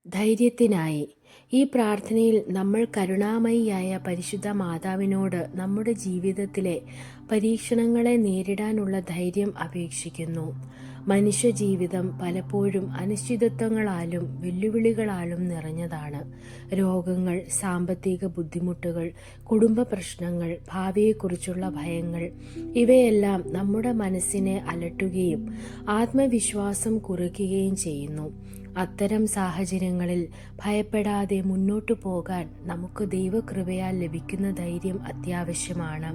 ധൈര്യത്തിനായി. ഈ പ്രാർത്ഥനയിൽ നമ്മൾ കരുണാമയിയായ പരിശുദ്ധ മാതാവിനോട് നമ്മുടെ ജീവിതത്തിലെ പരീക്ഷണങ്ങളെ നേരിടാനുള്ള ധൈര്യം അപേക്ഷിക്കുന്നു. മനുഷ്യജീവിതം പലപ്പോഴും അനിശ്ചിതത്വങ്ങളാലും വെല്ലുവിളികളാലും നിറഞ്ഞതാണ്. രോഗങ്ങൾ, സാമ്പത്തിക ബുദ്ധിമുട്ടുകൾ, കുടുംബ പ്രശ്നങ്ങൾ, ഭാവിയെക്കുറിച്ചുള്ള ഭയങ്ങൾ ഇവയെല്ലാം നമ്മുടെ മനസ്സിനെ അലട്ടുകയും ആത്മവിശ്വാസം കുറയ്ക്കുകയും ചെയ്യുന്നു. അത്തരം സാഹചര്യങ്ങളിൽ ഭയപ്പെടാതെ മുന്നോട്ടു പോകാൻ നമുക്ക് ദൈവകൃപയാൽ ലഭിക്കുന്ന ധൈര്യം അത്യാവശ്യമാണ്.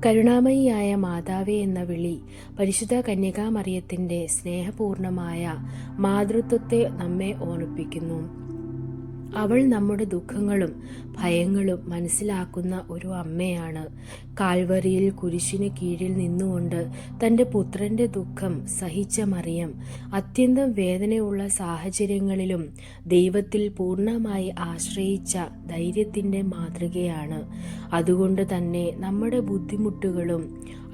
കരുണാമയിയായ മാതാവേ എന്ന വിളി പരിശുദ്ധ കന്യകാമറിയത്തിൻ്റെ സ്നേഹപൂർണമായ മാതൃത്വത്തെ നമ്മെ ഓർമ്മിപ്പിക്കുന്നു. അവൾ നമ്മുടെ ദുഃഖങ്ങളും ഭയങ്ങളും മനസ്സിലാക്കുന്ന ഒരു അമ്മയാണ്. കാൽവറിയിൽ കുരിശിന് കീഴിൽ നിന്നുകൊണ്ട് തൻ്റെ പുത്രൻ്റെ ദുഃഖം സഹിച്ച മറിയം അത്യന്തം വേദനയുള്ള സാഹചര്യങ്ങളിലും ദൈവത്തിൽ പൂർണ്ണമായി ആശ്രയിച്ച ധൈര്യത്തിൻ്റെ മാതൃകയാണ്. അതുകൊണ്ട് തന്നെ നമ്മുടെ ബുദ്ധിമുട്ടുകളും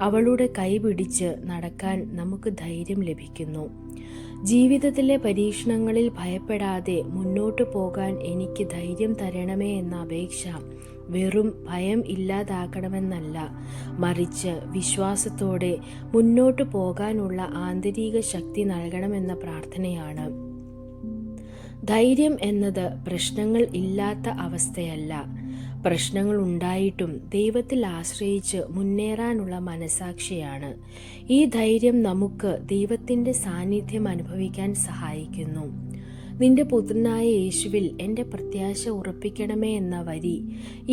അവളുടെ കൈപിടിച്ച് നടക്കാൻ നമുക്ക് ധൈര്യം ലഭിക്കുന്നു. ജീവിതത്തിലെ പരീക്ഷണങ്ങളിൽ ഭയപ്പെടാതെ മുന്നോട്ടു പോകാൻ എനിക്ക് ധൈര്യം തരണമേ എന്ന അപേക്ഷ വെറും ഭയം ഇല്ലാതാക്കണമെന്നല്ല, മറിച്ച് വിശ്വാസത്തോടെ മുന്നോട്ടു പോകാനുള്ള ആന്തരിക ശക്തി നൽകണമെന്ന പ്രാർത്ഥനയാണ്. ധൈര്യം എന്നത് പ്രശ്നങ്ങൾ ഇല്ലാത്ത അവസ്ഥയല്ല, പ്രശ്നങ്ങൾ ഉണ്ടായിട്ടും ദൈവത്തിൽ ആശ്രയിച്ച് മുന്നേറാനുള്ള മനസാക്ഷിയാണ്. ഈ ധൈര്യം നമുക്ക് ദൈവത്തിൻ്റെ സാന്നിധ്യം അനുഭവിക്കാൻ സഹായിക്കുന്നു. നിന്റെ പുത്രനായ യേശുവിൽ എൻ്റെ പ്രത്യാശ ഉറപ്പിക്കണമേ എന്ന വരി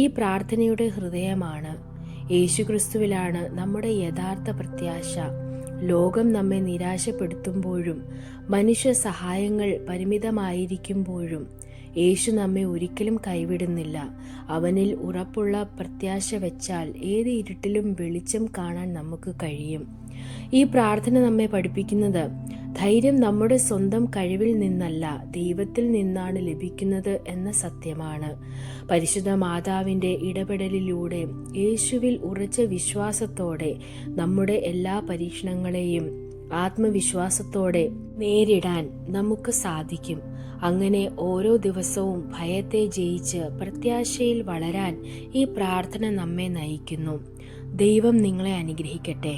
ഈ പ്രാർത്ഥനയുടെ ഹൃദയമാണ്. യേശുക്രിസ്തുവിലാണ് നമ്മുടെ യഥാർത്ഥ പ്രത്യാശ. ലോകം നമ്മെ നിരാശപ്പെടുത്തുമ്പോഴും മനുഷ്യ സഹായങ്ങൾ പരിമിതമായിരിക്കുമ്പോഴും യേശു നമ്മെ ഒരിക്കലും കൈവിടുന്നില്ല. അവനിൽ ഉറപ്പുള്ള പ്രത്യാശ വെച്ചാൽ ഏത് ഇരുട്ടിലും വെളിച്ചം കാണാൻ നമുക്ക് കഴിയും. ഈ പ്രാർത്ഥന നമ്മെ പഠിപ്പിക്കുന്നത് ധൈര്യം നമ്മുടെ സ്വന്തം കഴിവിൽ നിന്നല്ല, ദൈവത്തിൽ നിന്നാണ് ലഭിക്കുന്നത് എന്ന സത്യമാണ്. പരിശുദ്ധ മാതാവിൻ്റെ ഇടപെടലിലൂടെ യേശുവിൽ ഉറച്ച വിശ്വാസത്തോടെ നമ്മുടെ എല്ലാ പരീക്ഷണങ്ങളെയും ആത്മവിശ്വാസത്തോടെ നേരിടാൻ നമുക്ക് സാധിക്കും. അങ്ങനെ ഓരോ ദിവസവും ഭയത്തെ ജയിച്ച് പ്രത്യാശയിൽ വളരാൻ ഈ പ്രാർത്ഥന നമ്മെ നയിക്കുന്നു. ദൈവം നിങ്ങളെ അനുഗ്രഹിക്കട്ടെ.